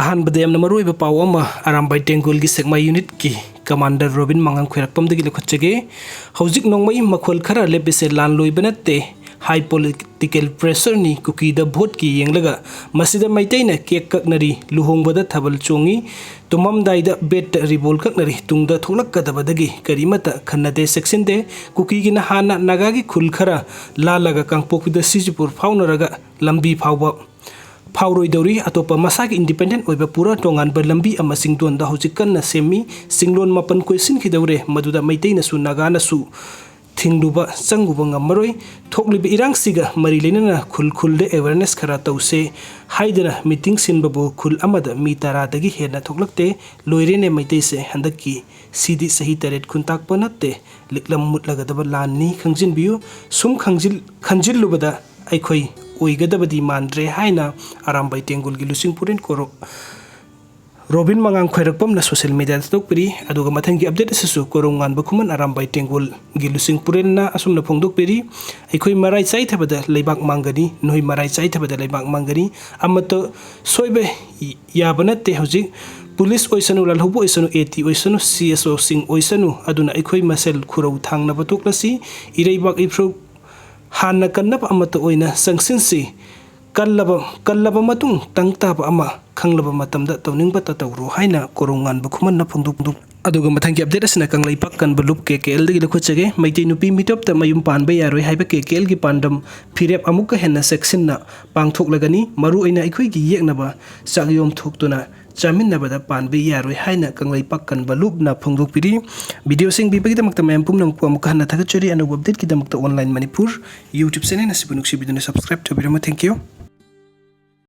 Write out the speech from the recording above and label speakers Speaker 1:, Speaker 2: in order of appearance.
Speaker 1: अहानबदे यamna maruiba paw ama Arambai Tengul gi Sekma unit ki Commander Robin Mangang khwerakpam dagi lekhotchege hojik nongmai makhol khara lebese lan loiba natte high political pressure ni kuki da vote ki yenglaga masida maitaina kek kaknari luhongbada thabal chongi tumam daida bet ribol kaknari tungda tholak kadabadagi karimata khannade section de kuki gi na hana naga gi khul khara la laga kangpokida Sijipur faunaraga lambi phawba Pauroi Dori atau masak independen oiba pura tongan berlambi ama singdon da hojikan na semi singlon mapan question khidaure maduda maitei na su naga na su thingduba sanguba ngamaroi thoklibi irang siga mari lenana khul khul de awareness khara tause haidana meeting sin babu khul amada mi tara dagi hena thoklakte loirene maitei se handaki sidi sahi taret khuntak panatte liklam mutlaga da lanni khangjin biu sum khanjil lubada aikhoi oigadabadi mandre haina Arambai Tengul gi lusing purin koro Robin Mangang khwerakpam na social media tokpiri aduga mathangi update asasu korongan bakhuman Arambai Tengul gi lusing purin na asumna phongdokpiri aikhoi marai chai thabada leibak mangani noi marai chai thabada leibak mangani amato soibe yabanate hojik police oisanu lalhobu oisanu AT oisanu CSO sing oisanu aduna aikhoi masel khurau thangna batoklasi ireibak ifro Hana kannapa amata oina sangsinsi kallaba matung tangtaba ama khanglaba matamda tawningba tatawro haina korongan bukhuman na phongduk aduga mathangi update asina kanglai pakkan balup KKL dagi lekhotchage maitei nupi meetup ta mayum panba yaroi haiba KKL gi pandam phirep amukka henna section na pangthok lagani maru oina ikhoi gi yeknaba chagyom thoktuna chamin nabada panbe yaroi haina kanglai pakkan balup na phongdok piri video sing bi bagi damakta mayam pumnang pu amukka hanna thagachori anu update ki damakta online Manipur YouTube channel na sibunuk sibidune subscribe to birama thank you